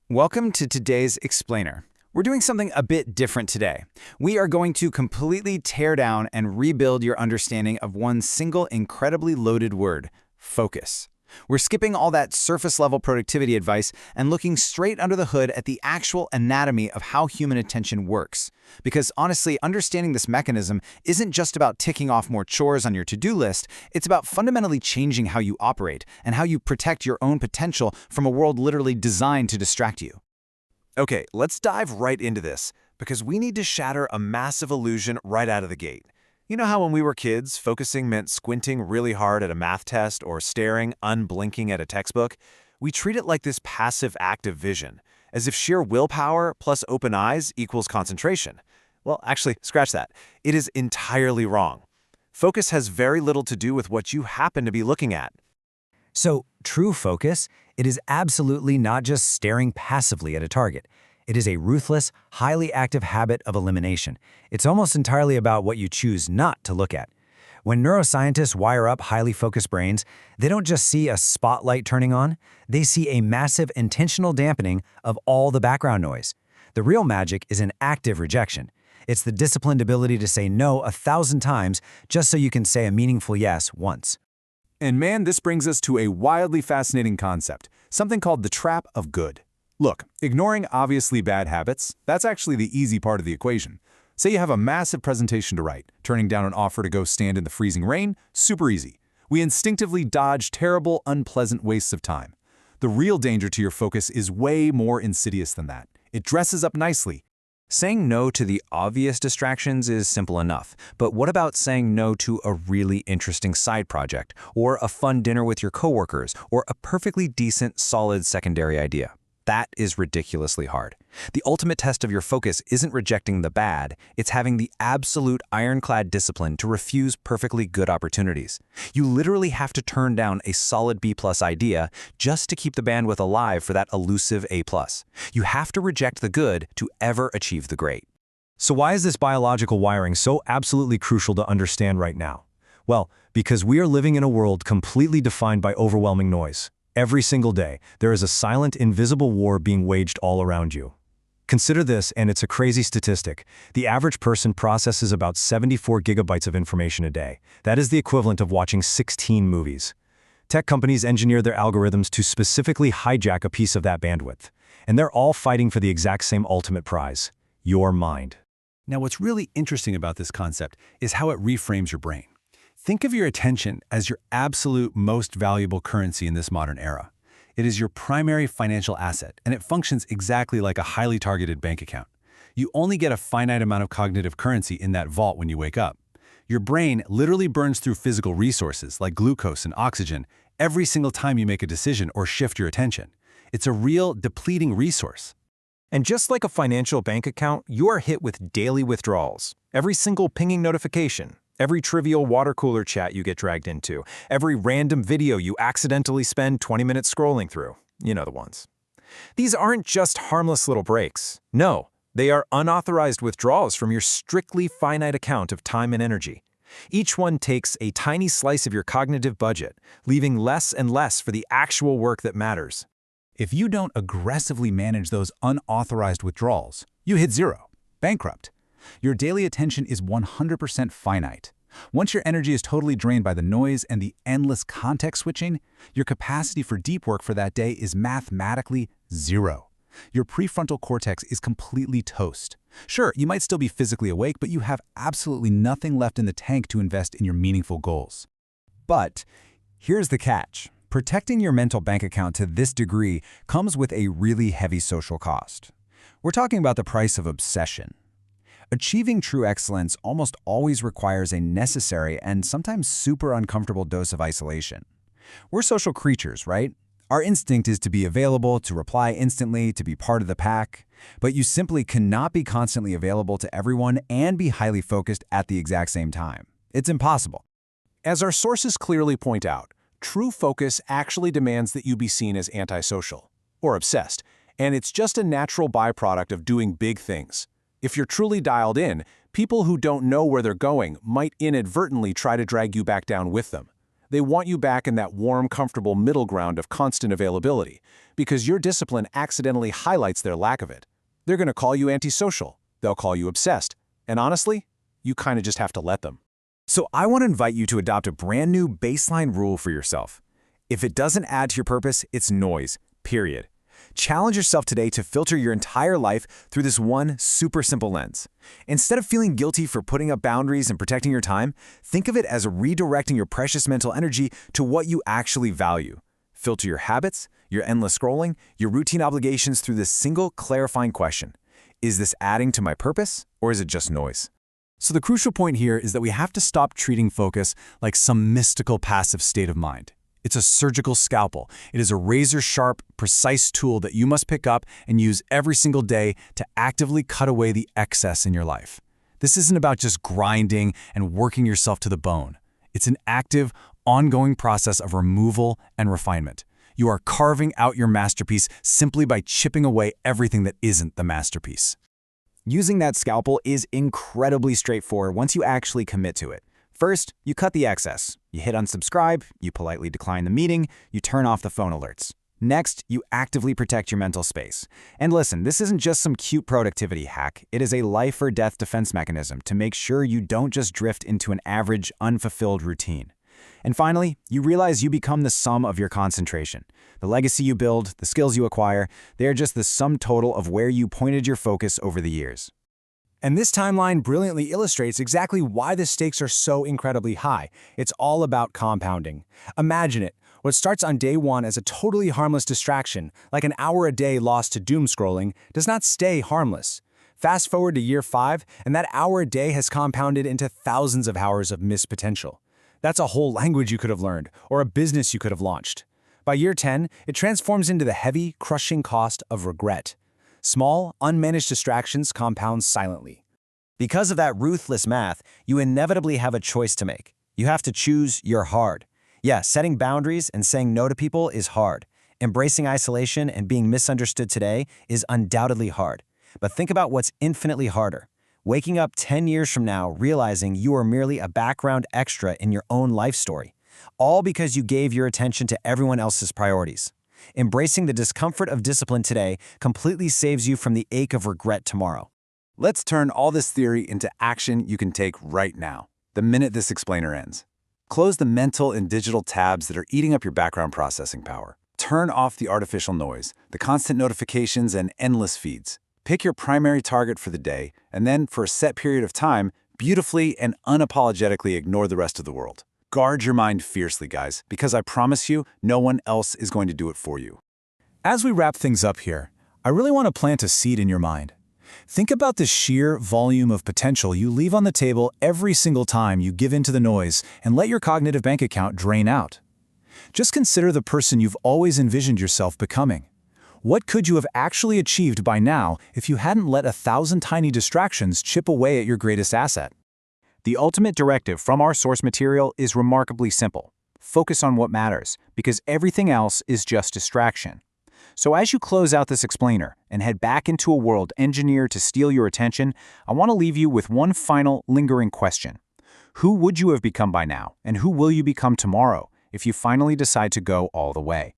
Welcome to today's Explainer. We're doing something a bit different today. We are going to completely tear down and rebuild your understanding of one single incredibly loaded word, focus. We're skipping all that surface-level productivity advice and looking straight under the hood at the actual anatomy of how human attention works. Because honestly, understanding this mechanism isn't just about ticking off more chores on your to-do list, it's about fundamentally changing how you operate and how you protect your own potential from a world literally designed to distract you. Okay, let's dive right into this, because we need to shatter a massive illusion right out of the gate. You know how when we were kids, focusing meant squinting really hard at a math test or staring unblinking at a textbook? We treat it like this passive active vision, as if sheer willpower plus open eyes equals concentration. Well, actually, scratch that. It is entirely wrong. Focus has very little to do with what you happen to be looking at. So, true focus, it is absolutely not just staring passively at a target. It is a ruthless, highly active habit of elimination. It's almost entirely about what you choose not to look at. When neuroscientists wire up highly focused brains, they don't just see a spotlight turning on, they see a massive intentional dampening of all the background noise. The real magic is an active rejection. It's the disciplined ability to say no 1,000 times just so you can say a meaningful yes once. And man, this brings us to a wildly fascinating concept, something called the trap of good. Look, ignoring obviously bad habits, that's actually the easy part of the equation. Say you have a massive presentation to write, turning down an offer to go stand in the freezing rain, super easy. We instinctively dodge terrible, unpleasant wastes of time. The real danger to your focus is way more insidious than that. It dresses up nicely. Saying no to the obvious distractions is simple enough, but what about saying no to a really interesting side project, or a fun dinner with your coworkers, or a perfectly decent, solid secondary idea? That is ridiculously hard. The ultimate test of your focus isn't rejecting the bad, it's having the absolute ironclad discipline to refuse perfectly good opportunities. You literally have to turn down a solid B+ idea just to keep the bandwidth alive for that elusive A+. You have to reject the good to ever achieve the great. So why is this biological wiring so absolutely crucial to understand right now? Well, because we are living in a world completely defined by overwhelming noise. Every single day, there is a silent, invisible war being waged all around you. Consider this, and it's a crazy statistic. The average person processes about 74 gigabytes of information a day. That is the equivalent of watching 16 movies. Tech companies engineer their algorithms to specifically hijack a piece of that bandwidth. And they're all fighting for the exact same ultimate prize, your mind. Now, what's really interesting about this concept is how it reframes your brain. Think of your attention as your absolute most valuable currency in this modern era. It is your primary financial asset, and it functions exactly like a highly targeted bank account. You only get a finite amount of cognitive currency in that vault when you wake up. Your brain literally burns through physical resources like glucose and oxygen every single time you make a decision or shift your attention. It's a real depleting resource. And just like a financial bank account, you are hit with daily withdrawals. Every single pinging notification, every trivial water cooler chat you get dragged into, every random video you accidentally spend 20 minutes scrolling through. You know the ones. These aren't just harmless little breaks. No, they are unauthorized withdrawals from your strictly finite account of time and energy. Each one takes a tiny slice of your cognitive budget, leaving less and less for the actual work that matters. If you don't aggressively manage those unauthorized withdrawals, you hit zero, bankrupt. Your daily attention is 100% finite. Once your energy is totally drained by the noise and the endless context switching, your capacity for deep work for that day is mathematically zero. Your prefrontal cortex is completely toast. Sure, you might still be physically awake, but you have absolutely nothing left in the tank to invest in your meaningful goals. But here's the catch. Protecting your mental bank account to this degree comes with a really heavy social cost. We're talking about the price of obsession. Achieving true excellence almost always requires a necessary and sometimes super uncomfortable dose of isolation. We're social creatures, right? Our instinct is to be available, to reply instantly, to be part of the pack. But you simply cannot be constantly available to everyone and be highly focused at the exact same time. It's impossible. As our sources clearly point out, true focus actually demands that you be seen as antisocial, or obsessed, and it's just a natural byproduct of doing big things. If you're truly dialed in, people who don't know where they're going might inadvertently try to drag you back down with them. They want you back in that warm, comfortable middle ground of constant availability, because your discipline accidentally highlights their lack of it. They're going to call you antisocial. They'll call you obsessed. And honestly, you kind of just have to let them. So I want to invite you to adopt a brand new baseline rule for yourself. If it doesn't add to your purpose, it's noise, period. Challenge yourself today to filter your entire life through this one super simple lens. Instead of feeling guilty for putting up boundaries and protecting your time, think of it as redirecting your precious mental energy to what you actually value. Filter your habits, your endless scrolling, your routine obligations through this single clarifying question. Is this adding to my purpose, or is it just noise? So the crucial point here is that we have to stop treating focus like some mystical passive state of mind. It's a surgical scalpel. It is a razor-sharp, precise tool that you must pick up and use every single day to actively cut away the excess in your life. This isn't about just grinding and working yourself to the bone. It's an active, ongoing process of removal and refinement. You are carving out your masterpiece simply by chipping away everything that isn't the masterpiece. Using that scalpel is incredibly straightforward once you actually commit to it. First, you cut the excess. You hit unsubscribe, you politely decline the meeting, you turn off the phone alerts. Next, you actively protect your mental space. And listen, this isn't just some cute productivity hack. It is a life or death defense mechanism to make sure you don't just drift into an average, unfulfilled routine. And finally, you realize you become the sum of your concentration. The legacy you build, the skills you acquire, they are just the sum total of where you pointed your focus over the years. And this timeline brilliantly illustrates exactly why the stakes are so incredibly high. It's all about compounding. Imagine it. What starts on day one as a totally harmless distraction, like an hour a day lost to doom scrolling, does not stay harmless. Fast forward to year 5, and that hour a day has compounded into thousands of hours of missed potential. That's a whole language you could have learned, or a business you could have launched. By year 10, it transforms into the heavy, crushing cost of regret. Small, unmanaged distractions compound silently. Because of that ruthless math, you inevitably have a choice to make. You have to choose your hard. Yeah, setting boundaries and saying no to people is hard. Embracing isolation and being misunderstood today is undoubtedly hard. But think about what's infinitely harder. Waking up 10 years from now realizing you are merely a background extra in your own life story, all because you gave your attention to everyone else's priorities. Embracing the discomfort of discipline today completely saves you from the ache of regret tomorrow. Let's turn all this theory into action you can take right now, the minute this explainer ends. Close the mental and digital tabs that are eating up your background processing power. Turn off the artificial noise, the constant notifications, and endless feeds. Pick your primary target for the day, and then, for a set period of time, beautifully and unapologetically ignore the rest of the world. Guard your mind fiercely, guys, because I promise you, no one else is going to do it for you. As we wrap things up here, I really want to plant a seed in your mind. Think about the sheer volume of potential you leave on the table every single time you give in to the noise and let your cognitive bank account drain out. Just consider the person you've always envisioned yourself becoming. What could you have actually achieved by now if you hadn't let 1,000 tiny distractions chip away at your greatest asset? The ultimate directive from our source material is remarkably simple. Focus on what matters, because everything else is just distraction. So as you close out this explainer and head back into a world engineered to steal your attention, I want to leave you with one final lingering question. Who would you have become by now, and who will you become tomorrow if you finally decide to go all the way?